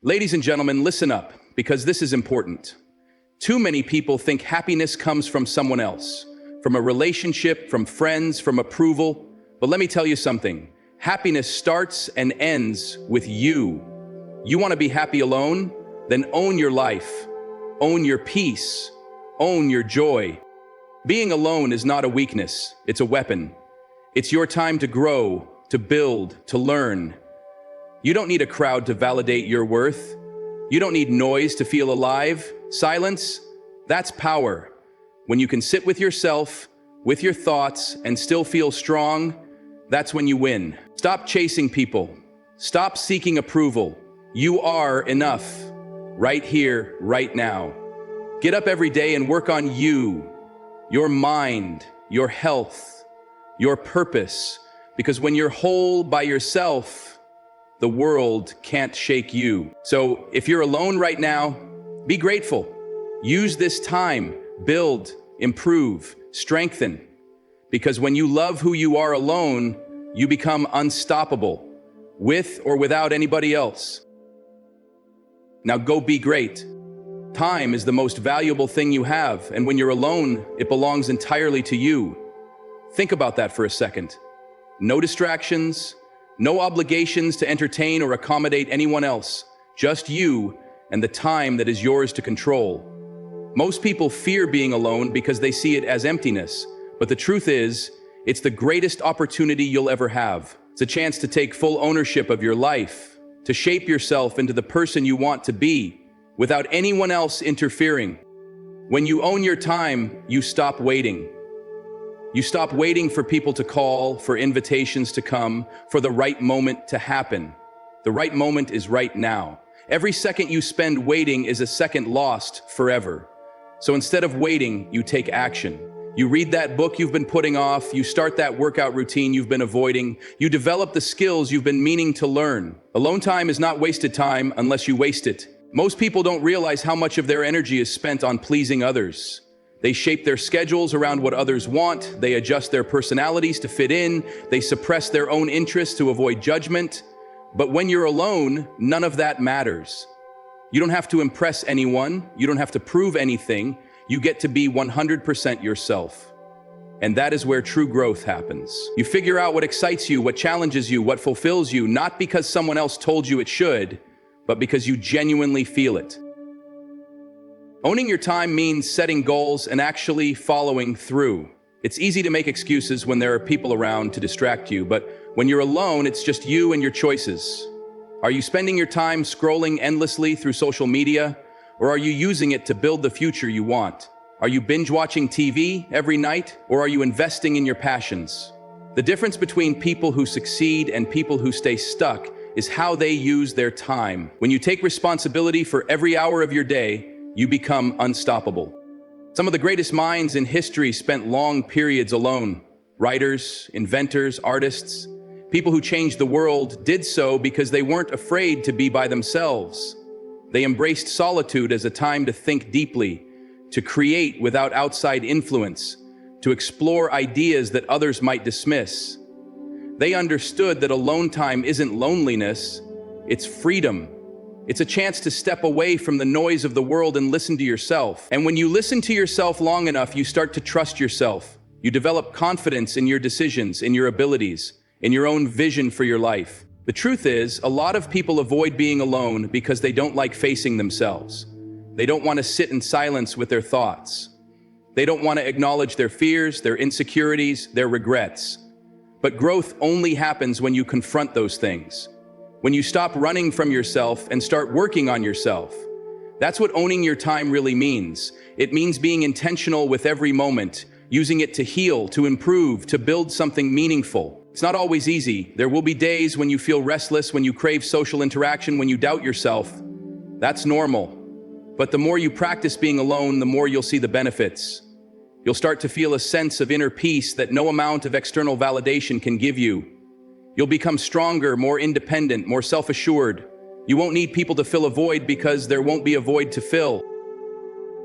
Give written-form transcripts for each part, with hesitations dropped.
Ladies and gentlemen, listen up, because this is important. Too many people think happiness comes from someone else, from a relationship, from friends, from approval. But let me tell you something. Happiness starts and ends with you. You want to be happy alone? Then own your life. Own your peace. Own your joy. Being alone is not a weakness, it's a weapon. It's your time to grow, to build, to learn. You don't need a crowd to validate your worth. You don't need noise to feel alive. Silence, that's power. When you can sit with yourself, with your thoughts, and still feel strong, that's when you win. Stop chasing people. Stop seeking approval. You are enough. Right here, right now. Get up every day and work on you, your mind, your health, your purpose. Because when you're whole by yourself, the world can't shake you. So if you're alone right now, be grateful. Use this time, build, improve, strengthen. Because when you love who you are alone, you become unstoppable, with or without anybody else. Now go be great. Time is the most valuable thing you have, and when you're alone, it belongs entirely to you. Think about that for a second. No distractions, no obligations to entertain or accommodate anyone else, just you and the time that is yours to control. Most people fear being alone because they see it as emptiness, but the truth is, it's the greatest opportunity you'll ever have. It's a chance to take full ownership of your life, to shape yourself into the person you want to be, without anyone else interfering. When you own your time, you stop waiting. You stop waiting for people to call, for invitations to come, for the right moment to happen. The right moment is right now. Every second you spend waiting is a second lost forever. So instead of waiting, you take action. You read that book you've been putting off, you start that workout routine you've been avoiding, you develop the skills you've been meaning to learn. Alone time is not wasted time unless you waste it. Most people don't realize how much of their energy is spent on pleasing others. They shape their schedules around what others want, they adjust their personalities to fit in, they suppress their own interests to avoid judgment. But when you're alone, none of that matters. You don't have to impress anyone, you don't have to prove anything, you get to be 100% yourself. And that is where true growth happens. You figure out what excites you, what challenges you, what fulfills you, not because someone else told you it should, but because you genuinely feel it. Owning your time means setting goals and actually following through. It's easy to make excuses when there are people around to distract you, but when you're alone, it's just you and your choices. Are you spending your time scrolling endlessly through social media, or are you using it to build the future you want? Are you binge-watching TV every night, or are you investing in your passions? The difference between people who succeed and people who stay stuck is how they use their time. When you take responsibility for every hour of your day, you become unstoppable. Some of the greatest minds in history spent long periods alone. Writers, inventors, artists, people who changed the world did so because they weren't afraid to be by themselves. They embraced solitude as a time to think deeply, to create without outside influence, to explore ideas that others might dismiss. They understood that alone time isn't loneliness, it's freedom. It's a chance to step away from the noise of the world and listen to yourself. And when you listen to yourself long enough, you start to trust yourself. You develop confidence in your decisions, in your abilities, in your own vision for your life. The truth is, a lot of people avoid being alone because they don't like facing themselves. They don't want to sit in silence with their thoughts. They don't want to acknowledge their fears, their insecurities, their regrets. But growth only happens when you confront those things. When you stop running from yourself and start working on yourself. That's what owning your time really means. It means being intentional with every moment, using it to heal, to improve, to build something meaningful. It's not always easy. There will be days when you feel restless, when you crave social interaction, when you doubt yourself. That's normal. But the more you practice being alone, the more you'll see the benefits. You'll start to feel a sense of inner peace that no amount of external validation can give you. You'll become stronger, more independent, more self-assured. You won't need people to fill a void because there won't be a void to fill.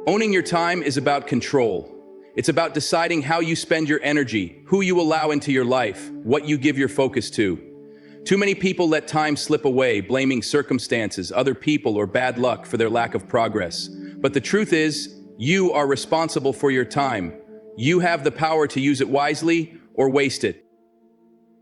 Owning your time is about control. It's about deciding how you spend your energy, who you allow into your life, what you give your focus to. Too many people let time slip away, blaming circumstances, other people, or bad luck for their lack of progress. But the truth is, you are responsible for your time. You have the power to use it wisely or waste it.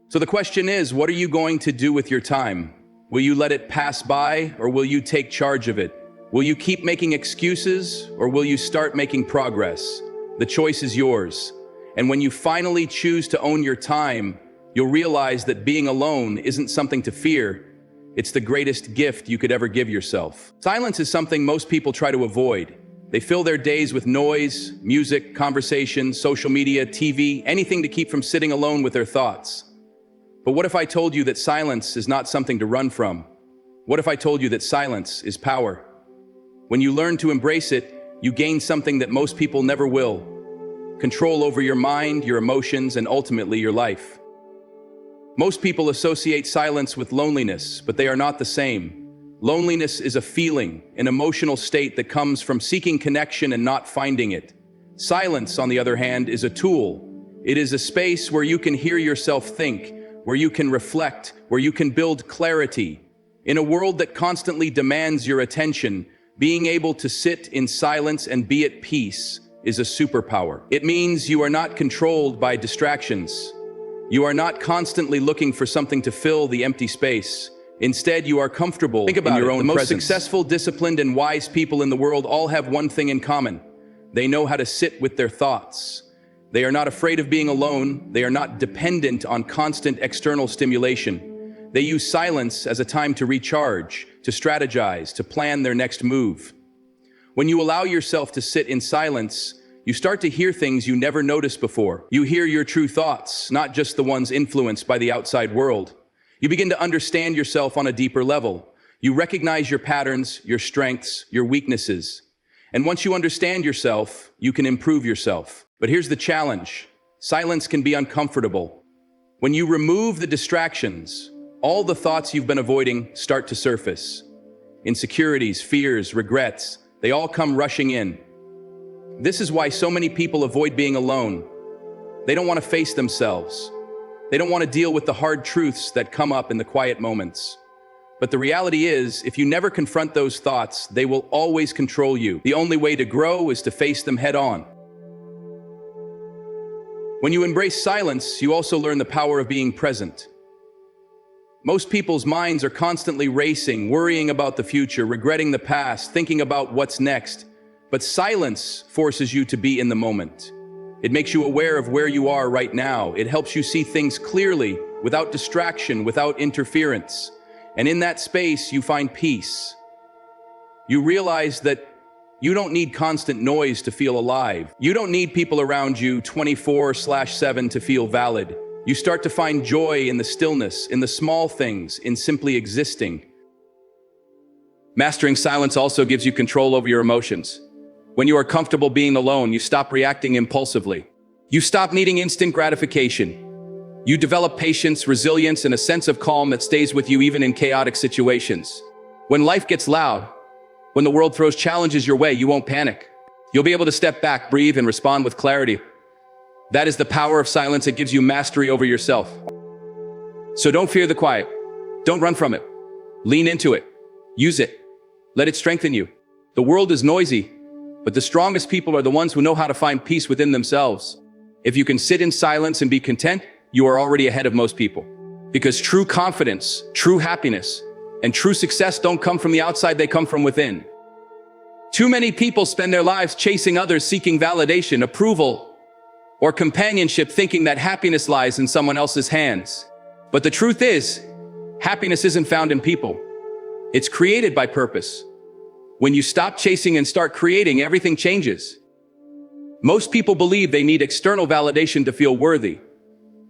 So the question is, what are you going to do with your time? Will you let it pass by, or will you take charge of it? Will you keep making excuses, or will you start making progress? The choice is yours. And when you finally choose to own your time, you'll realize that being alone isn't something to fear. It's the greatest gift you could ever give yourself. Silence is something most people try to avoid. They fill their days with noise, music, conversation, social media, TV, anything to keep from sitting alone with their thoughts. But what if I told you that silence is not something to run from? What if I told you that silence is power? When you learn to embrace it, you gain something that most people never will: control over your mind, your emotions, and ultimately your life. Most people associate silence with loneliness, but they are not the same. Loneliness is a feeling, an emotional state that comes from seeking connection and not finding it. Silence, on the other hand, is a tool. It is a space where you can hear yourself think, where you can reflect, where you can build clarity. In a world that constantly demands your attention, being able to sit in silence and be at peace is a superpower. It means you are not controlled by distractions. You are not constantly looking for something to fill the empty space. Instead, you are comfortable in your own presence. The most successful, disciplined, and wise people in the world all have one thing in common. They know how to sit with their thoughts. They are not afraid of being alone. They are not dependent on constant external stimulation. They use silence as a time to recharge, to strategize, to plan their next move. When you allow yourself to sit in silence, you start to hear things you never noticed before. You hear your true thoughts, not just the ones influenced by the outside world. You begin to understand yourself on a deeper level. You recognize your patterns, your strengths, your weaknesses. And once you understand yourself, you can improve yourself. But here's the challenge. Silence can be uncomfortable. When you remove the distractions, all the thoughts you've been avoiding start to surface. Insecurities, fears, regrets, they all come rushing in. This is why so many people avoid being alone. They don't want to face themselves. They don't want to deal with the hard truths that come up in the quiet moments. But the reality is, if you never confront those thoughts, they will always control you. The only way to grow is to face them head on. When you embrace silence, you also learn the power of being present. Most people's minds are constantly racing, worrying about the future, regretting the past, thinking about what's next. But silence forces you to be in the moment. It makes you aware of where you are right now. It helps you see things clearly, without distraction, without interference. And in that space, you find peace. You realize that you don't need constant noise to feel alive. You don't need people around you 24/7 to feel valid. You start to find joy in the stillness, in the small things, in simply existing. Mastering silence also gives you control over your emotions. When you are comfortable being alone, you stop reacting impulsively. You stop needing instant gratification. You develop patience, resilience, and a sense of calm that stays with you even in chaotic situations. When life gets loud, when the world throws challenges your way, you won't panic. You'll be able to step back, breathe, and respond with clarity. That is the power of silence. It gives you mastery over yourself. So don't fear the quiet. Don't run from it. Lean into it. Use it. Let it strengthen you. The world is noisy, but the strongest people are the ones who know how to find peace within themselves. If you can sit in silence and be content, you are already ahead of most people. Because true confidence, true happiness, and true success don't come from the outside, they come from within. Too many people spend their lives chasing others, seeking validation, approval, or companionship, thinking that happiness lies in someone else's hands. But the truth is, happiness isn't found in people. It's created by purpose. When you stop chasing and start creating, everything changes. Most people believe they need external validation to feel worthy.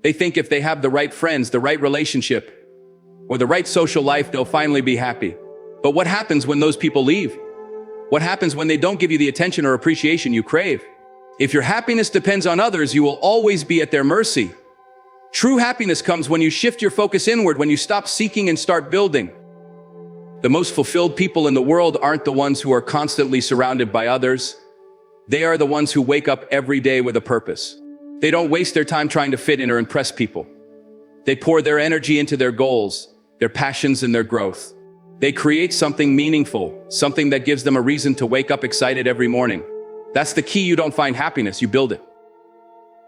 They think if they have the right friends, the right relationship, or the right social life, they'll finally be happy. But what happens when those people leave? What happens when they don't give you the attention or appreciation you crave? If your happiness depends on others, you will always be at their mercy. True happiness comes when you shift your focus inward, when you stop seeking and start building. The most fulfilled people in the world aren't the ones who are constantly surrounded by others. They are the ones who wake up every day with a purpose. They don't waste their time trying to fit in or impress people. They pour their energy into their goals, their passions, and their growth. They create something meaningful, something that gives them a reason to wake up excited every morning. That's the key. You don't find happiness, you build it.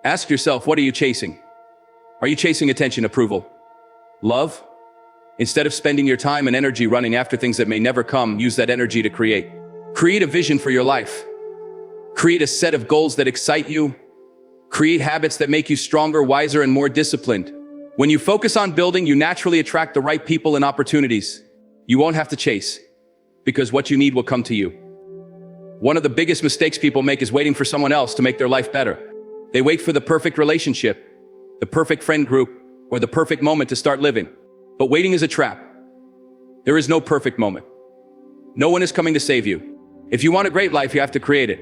Ask yourself, what are you chasing? Are you chasing attention, approval, love? Instead of spending your time and energy running after things that may never come, use that energy to create. Create a vision for your life. Create a set of goals that excite you. Create habits that make you stronger, wiser, and more disciplined. When you focus on building, you naturally attract the right people and opportunities. You won't have to chase, because what you need will come to you. One of the biggest mistakes people make is waiting for someone else to make their life better. They wait for the perfect relationship, the perfect friend group, or the perfect moment to start living. But waiting is a trap. There is no perfect moment. No one is coming to save you. If you want a great life, you have to create it.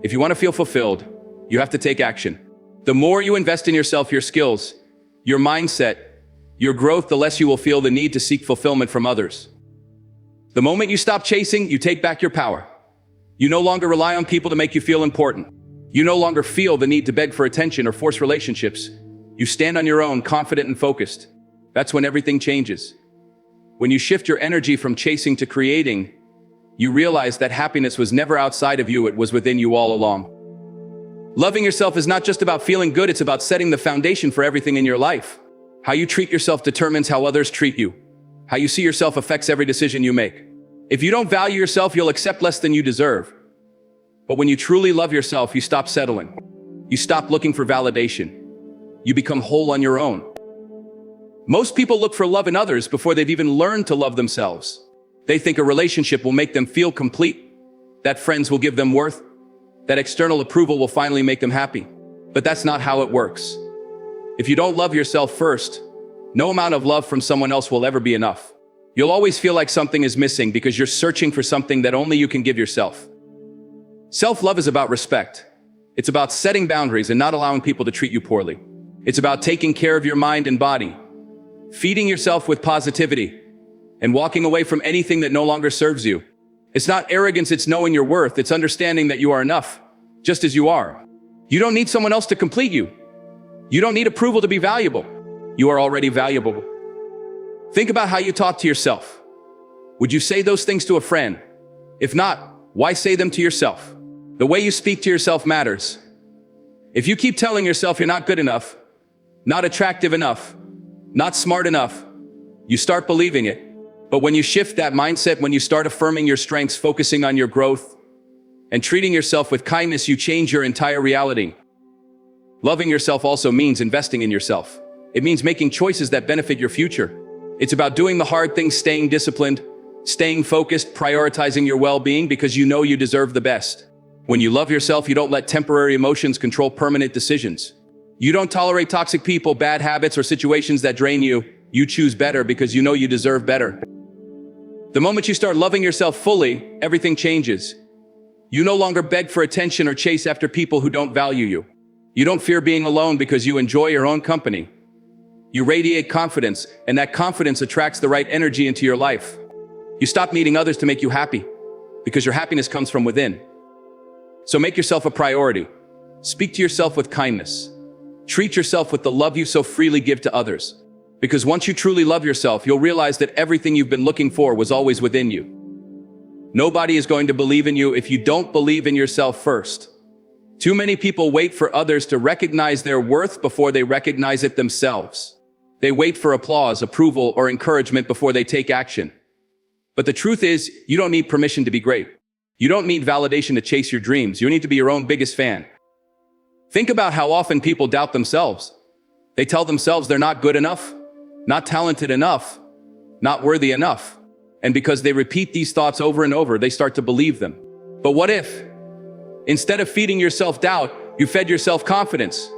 If you want to feel fulfilled, you have to take action. The more you invest in yourself, your skills, your mindset, your growth, the less you will feel the need to seek fulfillment from others. The moment you stop chasing, you take back your power. You no longer rely on people to make you feel important. You no longer feel the need to beg for attention or force relationships. You stand on your own, confident and focused. That's when everything changes. When you shift your energy from chasing to creating, you realize that happiness was never outside of you, it was within you all along. Loving yourself is not just about feeling good, it's about setting the foundation for everything in your life. How you treat yourself determines how others treat you. How you see yourself affects every decision you make. If you don't value yourself, you'll accept less than you deserve. But when you truly love yourself, you stop settling. You stop looking for validation. You become whole on your own. Most people look for love in others before they've even learned to love themselves. They think a relationship will make them feel complete, that friends will give them worth, that external approval will finally make them happy. But that's not how it works. If you don't love yourself first, no amount of love from someone else will ever be enough. You'll always feel like something is missing because you're searching for something that only you can give yourself. Self-love is about respect. It's about setting boundaries and not allowing people to treat you poorly. It's about taking care of your mind and body, feeding yourself with positivity, and walking away from anything that no longer serves you. It's not arrogance, it's knowing your worth. It's understanding that you are enough, just as you are. You don't need someone else to complete you. You don't need approval to be valuable. You are already valuable. Think about how you talk to yourself. Would you say those things to a friend? If not, why say them to yourself? The way you speak to yourself matters. If you keep telling yourself you're not good enough, not attractive enough, not smart enough, you start believing it. But when you shift that mindset, when you start affirming your strengths, focusing on your growth, and treating yourself with kindness, you change your entire reality. Loving yourself also means investing in yourself. It means making choices that benefit your future. It's about doing the hard things, staying disciplined, staying focused, prioritizing your well-being because you know you deserve the best. When you love yourself, you don't let temporary emotions control permanent decisions. You don't tolerate toxic people, bad habits, or situations that drain you. You choose better because you know you deserve better. The moment you start loving yourself fully, everything changes. You no longer beg for attention or chase after people who don't value you. You don't fear being alone because you enjoy your own company. You radiate confidence, and that confidence attracts the right energy into your life. You stop needing others to make you happy because your happiness comes from within. So make yourself a priority. Speak to yourself with kindness. Treat yourself with the love you so freely give to others. Because once you truly love yourself, you'll realize that everything you've been looking for was always within you. Nobody is going to believe in you if you don't believe in yourself first. Too many people wait for others to recognize their worth before they recognize it themselves. They wait for applause, approval, or encouragement before they take action. But the truth is, you don't need permission to be great. You don't need validation to chase your dreams. You need to be your own biggest fan. Think about how often people doubt themselves. They tell themselves they're not good enough, not talented enough, not worthy enough. And because they repeat these thoughts over and over, they start to believe them. But what if, instead of feeding yourself doubt, you fed yourself confidence?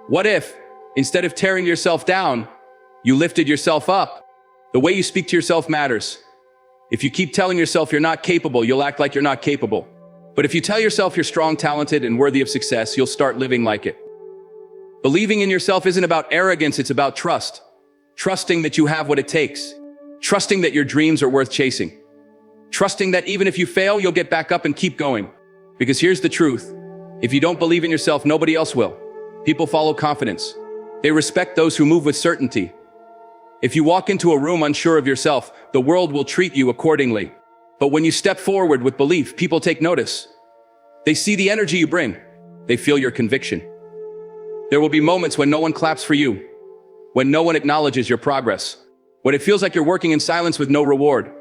What if, instead of tearing yourself down, you lifted yourself up? The way you speak to yourself matters. If you keep telling yourself you're not capable, you'll act like you're not capable. But if you tell yourself you're strong, talented, and worthy of success, you'll start living like it. Believing in yourself isn't about arrogance, it's about trust. Trusting that you have what it takes. Trusting that your dreams are worth chasing. Trusting that even if you fail, you'll get back up and keep going. Because here's the truth. If you don't believe in yourself, nobody else will. People follow confidence. They respect those who move with certainty. If you walk into a room unsure of yourself, the world will treat you accordingly. But when you step forward with belief, people take notice. They see the energy you bring. They feel your conviction. There will be moments when no one claps for you, when no one acknowledges your progress, when it feels like you're working in silence with no reward.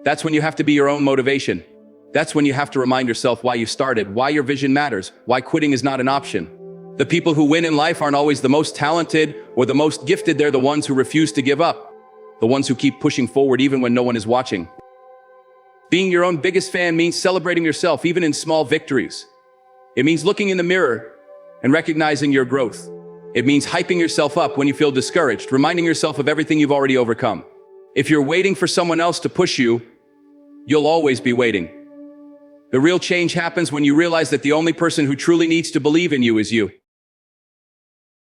That's when you have to be your own motivation. That's when you have to remind yourself why you started, why your vision matters, why quitting is not an option. The people who win in life aren't always the most talented or the most gifted. They're the ones who refuse to give up, the ones who keep pushing forward even when no one is watching. Being your own biggest fan means celebrating yourself even in small victories. It means looking in the mirror and recognizing your growth. It means hyping yourself up when you feel discouraged, reminding yourself of everything you've already overcome. If you're waiting for someone else to push you, you'll always be waiting. The real change happens when you realize that the only person who truly needs to believe in you is you.